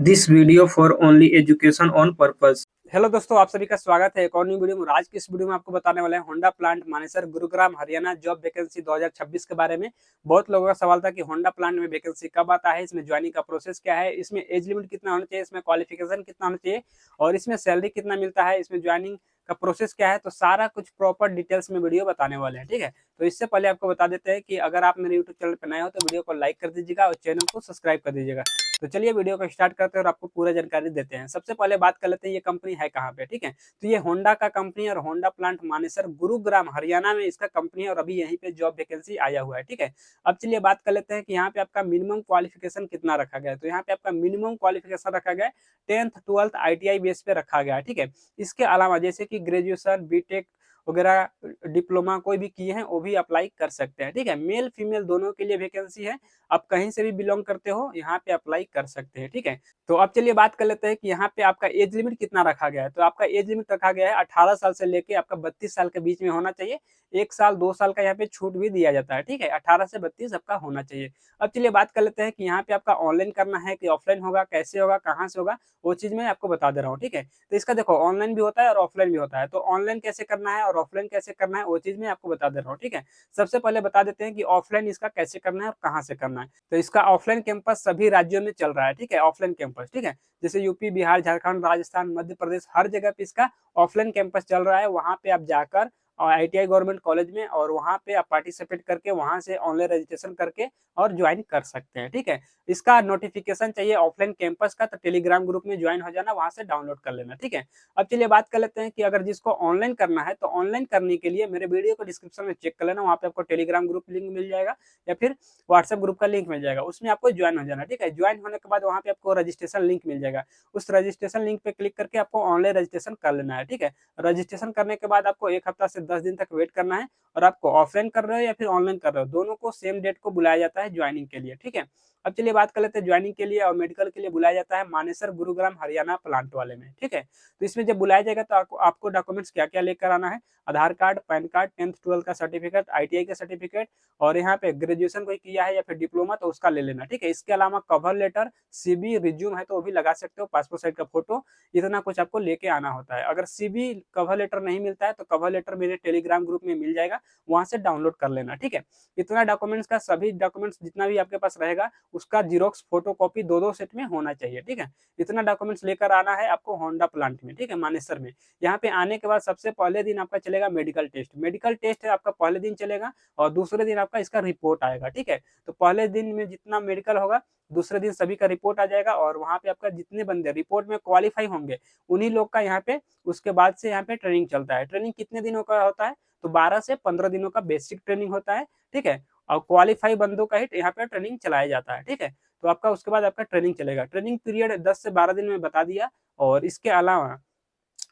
This video for only education on purpose। Hello दोस्तों, आप सभी का स्वागत है एक और न्यू वीडियो में। आज की इस वीडियो में आपको बताने वाले हैं Honda plant Manesar Gurugram Haryana job vacancy 2026 के बारे में। बहुत लोगों का सवाल था कि होंडा प्लांट में वैकेंसी कब आता है, इसमें ज्वाइनिंग का प्रोसेस क्या है, इसमें एज लिमिट कितना होना चाहिए, इसमें क्वालिफिकेशन कितना होना चाहिए और इसमें सैलरी कितना मिलता है, इसमें ज्वाइनिंग का प्रोसेस क्या है। तो सारा कुछ प्रॉपर डिटेल्स में वीडियो बताने वाले हैं, ठीक है। तो इससे पहले आपको बता देते हैं कि अगर आप मेरे यूट्यूब चैनल पर नए हो तो वीडियो को लाइक कर दीजिएगा और चैनल को सब्सक्राइब कर दीजिएगा। तो चलिए वीडियो को स्टार्ट करते हैं और आपको पूरा जानकारी देते हैं। सबसे पहले बात कर लेते हैं ये कंपनी है कहाँ पे, ठीक है। तो ये होंडा का कंपनी और होंडा प्लांट मानेसर गुरुग्राम हरियाणा में इसका कंपनी है और अभी यहीं पे जॉब वैकेंसी आया हुआ है, ठीक है। अब चलिए बात कर लेते हैं कि यहाँ पे आपका मिनिमम क्वालिफिकेशन कितना रखा गया है। तो यहाँ पे आपका मिनिमम क्वालिफिकेशन रखा गया है 10th 12th ITI बेस पे रखा गया है, ठीक है। इसके अलावा जैसे कि ग्रेजुएशन बीटेक वगैरह डिप्लोमा कोई भी किए हैं वो भी अप्लाई कर सकते हैं, ठीक है। मेल फीमेल दोनों के लिए वैकेंसी है। आप कहीं से भी बिलोंग करते हो यहाँ पे अप्लाई कर सकते हैं, ठीक है। तो अब चलिए बात कर लेते हैं कि यहाँ पे आपका एज लिमिट कितना रखा गया है। तो आपका एज लिमिट रखा गया है 18 साल से लेके आपका 32 साल के बीच में होना चाहिए। 1 साल 2 साल का यहाँ पे छूट भी दिया जाता है, ठीक है। 18 से 32 आपका होना चाहिए। अब चलिए बात कर लेते हैं कि यहाँ पे आपका ऑनलाइन करना है कि ऑफलाइन होगा, कैसे होगा, कहाँ से होगा, वो चीज मैं आपको बता दे रहा हूँ, ठीक है। तो इसका देखो ऑनलाइन भी होता है और ऑफलाइन भी होता है। तो ऑनलाइन कैसे करना है और ऑफलाइन कैसे करना है वो चीज मैं आपको बता दे रहा हूँ, ठीक है। सबसे पहले बता देते हैं कि ऑफलाइन इसका कैसे करना है और कहाँ से करना है। तो इसका ऑफलाइन कैंपस सभी राज्यों में चल रहा है, ठीक है। ऑफलाइन कैंपस, ठीक है। जैसे यूपी, बिहार, झारखंड, राजस्थान, मध्य प्रदेश, हर जगह पे इसका ऑफलाइन कैंपस चल रहा है। वहां पे आप जाकर और ITI गवर्नमेंट कॉलेज में और वहां पे आप पार्टिसिपेट करके वहां से ऑनलाइन रजिस्ट्रेशन करके और ज्वाइन कर सकते हैं, ठीक है। इसका नोटिफिकेशन चाहिए ऑफलाइन कैंपस का तो टेलीग्राम ग्रुप में ज्वाइन हो जाना, वहां से डाउनलोड कर लेना, ठीक है। अब चलिए बात कर लेते हैं कि अगर जिसको ऑनलाइन करना है तो ऑनलाइन करने के लिए मेरे वीडियो को डिस्क्रिप्शन में चेक कर लेना, वहां पे आपको टेलीग्राम ग्रुप लिंक मिल जाएगा या फिर व्हाट्सएप ग्रुप का लिंक मिल जाएगा, उसमें आपको ज्वाइन हो जाना, ठीक है। ज्वाइन होने के बाद वहां पे आपको रजिस्ट्रेशन लिंक मिल जाएगा। उस रजिस्ट्रेशन लिंक पे क्लिक करके आपको ऑनलाइन रजिस्ट्रेशन कर लेना है, ठीक है। रजिस्ट्रेशन करने के बाद आपको 1 हफ्ता से 10 दिन तक वेट करना है और आपको ऑफलाइन कर रहे हो या फिर ऑनलाइन कर रहे हो दोनों को सेम डेट को बुलाया जाता है ज्वाइनिंग के लिए, ठीक है। अब चलिए बात कर लेते हैं ज्वाइनिंग के लिए और मेडिकल के लिए बुलाया जाता है मानेसर गुरुग्राम हरियाणा प्लांट वाले में, ठीक है। तो इसमें जब बुलाया जाएगा तो आपको डॉक्यूमेंट्स क्या क्या लेकर आना है। आधार card, pan card, 10th 12th का सर्टिफिकेट, ITI का सर्टिफिकेट और यहाँ पे ग्रेजुएशन कोई किया है या फिर डिप्लोमा तो उसका ले लेना, ठीक है। इसके अलावा कवर लेटर, CV, रिज्यूम है तो वो भी लगा सकते हो, पासपोर्ट साइज का फोटो, इतना कुछ आपको लेके आना होता है। अगर CV कवर लेटर नहीं मिलता है तो कवर लेटर मेरे टेलीग्राम ग्रुप में मिल जाएगा, वहां से डाउनलोड कर लेना, ठीक है। इतना डॉक्यूमेंट्स का सभी डॉक्यूमेंट्स जितना भी आपके पास रहेगा उसका जीरोक्स फोटो कॉपी दो दो सेट में होना चाहिए, ठीक है। इतना डॉक्यूमेंट्स लेकर आना है आपको होंडा प्लांट में, ठीक है, मानेसर में। यहाँ पे आने के बाद सबसे पहले दिन आपका चलेगा मेडिकल टेस्ट। मेडिकल टेस्ट आपका पहले दिन चलेगा और दूसरे दिन आपका इसका रिपोर्ट आएगा, ठीक है। तो पहले दिन में जितना मेडिकल होगा दूसरे दिन सभी का रिपोर्ट आ जाएगा और वहां पे आपका जितने बंदे रिपोर्ट में क्वालिफाई होंगे उन्हीं लोग का यहाँ पे उसके बाद से यहाँ पे ट्रेनिंग चलता है। ट्रेनिंग कितने दिनों का होता है तो 12 से 15 दिनों का बेसिक ट्रेनिंग होता है, ठीक है। और क्वालिफाई बंदों का ही यहाँ पे ट्रेनिंग चलाया जाता है, ठीक है। तो आपका उसके बाद आपका ट्रेनिंग चलेगा। ट्रेनिंग पीरियड 10 से 12 दिन में बता दिया और इसके अलावा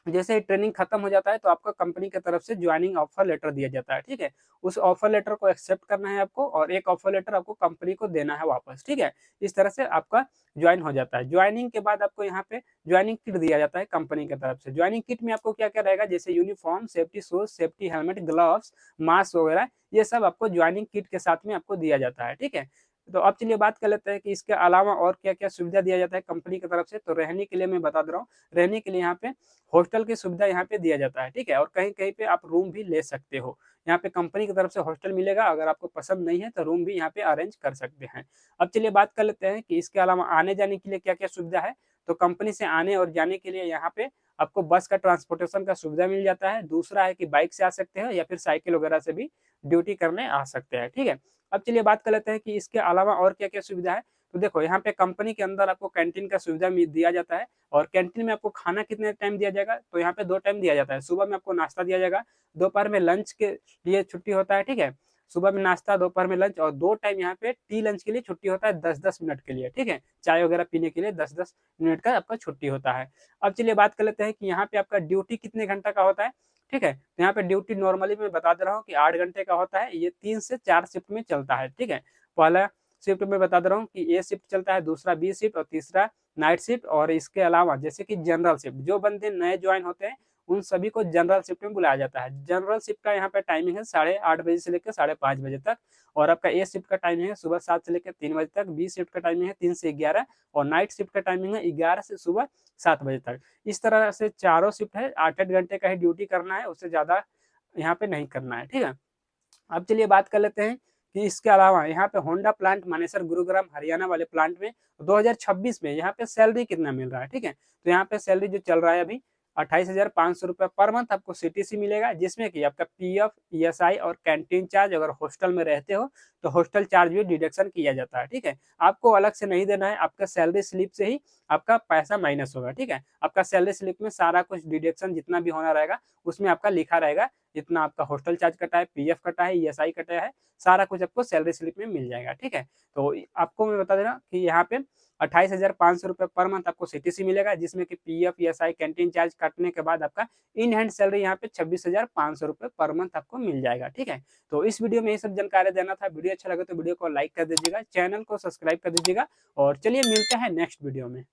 जैसे ही ट्रेनिंग खत्म हो जाता है तो आपको कंपनी की तरफ से ज्वाइनिंग ऑफर लेटर दिया जाता है, ठीक है। उस ऑफर लेटर को एक्सेप्ट करना है आपको और एक ऑफर लेटर आपको कंपनी को देना है वापस, ठीक है। इस तरह से आपका ज्वाइन हो जाता है। ज्वाइनिंग के बाद आपको यहाँ पे ज्वाइनिंग किट दिया जाता है कंपनी की तरफ से। ज्वाइनिंग किट में आपको क्या क्या रहेगा, जैसे uniform, safety shoes, safety helmet, gloves, mask वगैरह, ये सब आपको ज्वाइनिंग किट के साथ में आपको दिया जाता है, ठीक है। तो अब चलिए बात कर लेते हैं कि इसके अलावा और क्या क्या सुविधा दिया जाता है कंपनी की तरफ से। तो रहने के लिए मैं बता दे रहा हूँ, रहने के लिए यहाँ पे हॉस्टल की सुविधा यहाँ पे दिया जाता है, ठीक है। और कहीं कहीं पे आप रूम भी ले सकते हो। यहाँ पे कंपनी की तरफ से हॉस्टल मिलेगा, अगर आपको पसंद नहीं है तो रूम भी यहाँ पे अरेंज कर सकते हैं। अब चलिए बात कर लेते हैं कि इसके अलावा आने जाने के लिए क्या क्या सुविधा है। तो कंपनी से आने और जाने के लिए यहाँ पे आपको बस का ट्रांसपोर्टेशन का सुविधा मिल जाता है। दूसरा है कि बाइक से आ सकते हैं या फिर साइकिल वगैरह से भी ड्यूटी करने आ सकते हैं, ठीक है। अब चलिए बात कर लेते हैं कि इसके अलावा और क्या क्या सुविधा है। तो देखो यहाँ पे कंपनी के अंदर आपको कैंटीन का सुविधा दिया जाता है और कैंटीन में आपको खाना कितने टाइम दिया जाएगा तो यहाँ पे 2 टाइम दिया जाता है। सुबह में आपको नाश्ता दिया जाएगा, दोपहर में लंच के लिए छुट्टी होता है, ठीक है। सुबह में नाश्ता, दोपहर में लंच और 2 टाइम यहाँ पे टी लंच के लिए छुट्टी होता है 10-10 मिनट के लिए, ठीक है। चाय वगैरह पीने के लिए 10-10 मिनट का आपका छुट्टी होता है। अब चलिए बात कर लेते हैं कि यहाँ पे आपका ड्यूटी कितने घंटा का होता है, ठीक है। तो यहाँ पे ड्यूटी नॉर्मली मैं बता दे रहा हूँ कि 8 घंटे का होता है। ये 3 से 4 शिफ्ट में चलता है, ठीक है। पहला शिफ्ट में बता दे रहा हूँ कि ए शिफ्ट चलता है, दूसरा बी शिफ्ट और तीसरा नाइट शिफ्ट। और इसके अलावा जैसे कि जनरल शिफ्ट, जो बंदे नए ज्वाइन होते हैं उन सभी को जनरल शिफ्ट में बुलाया जाता है। जनरल शिफ्ट का यहाँ पे टाइमिंग है 8:30 बजे से लेकर 5:30 बजे तक, और आपका ए शिफ्ट का टाइमिंग है सुबह 7 से लेकर 3 बजे तक, बी शिफ्ट का टाइमिंग है 3 से 11, और नाइट शिफ्ट का टाइमिंग है 11 से सुबह 7 बजे तक। इस तरह से चारों शिफ्ट है, 8-8 घंटे का ही ड्यूटी करना है, उससे ज़्यादा यहाँ पे नहीं करना है, ठीक है। अब चलिए बात कर लेते हैं कि इसके अलावा यहाँ पे होंडा प्लांट मानेसर गुरुग्राम हरियाणा वाले प्लांट में 2026 में यहाँ पे सैलरी कितना मिल रहा है, ठीक है। तो यहाँ पे सैलरी जो चल रहा है अभी 28,500 रुपये पर मंथ आपको सीटीसी मिलेगा, जिसमें कि आपका पीएफ, ईएसआई और कैंटीन चार्ज, अगर हॉस्टल में रहते हो तो हॉस्टल चार्ज भी डिडक्शन किया जाता है, ठीक है। आपको अलग से नहीं देना है, आपका सैलरी स्लिप से ही आपका पैसा माइनस होगा, ठीक है। आपका सैलरी स्लिप में सारा कुछ डिडक्शन जितना भी होना रहेगा उसमें आपका लिखा रहेगा, जितना आपका हॉस्टल चार्ज कटा है, पीएफ कटा है, ईएसआई कटा है, सारा कुछ आपको सैलरी स्लिप में मिल जाएगा, ठीक है। तो आपको मैं बता दे रहा कि यहाँ पे 28,500 रुपये पर मंथ आपको सीटीसी मिलेगा, जिसमें कि पीएफ, ईएसआई, कैंटीन चार्ज काटने के बाद आपका इन हैंड सैलरी यहाँ पे 26,500 रुपये पर मंथ आपको मिल जाएगा, ठीक है। तो इस वीडियो में ये सब जानकारी देना था। वीडियो अच्छा लगे तो वीडियो को लाइक कर दीजिएगा, चैनल को सब्सक्राइब कर दीजिएगा, और चलिए मिलते हैं नेक्स्ट वीडियो में।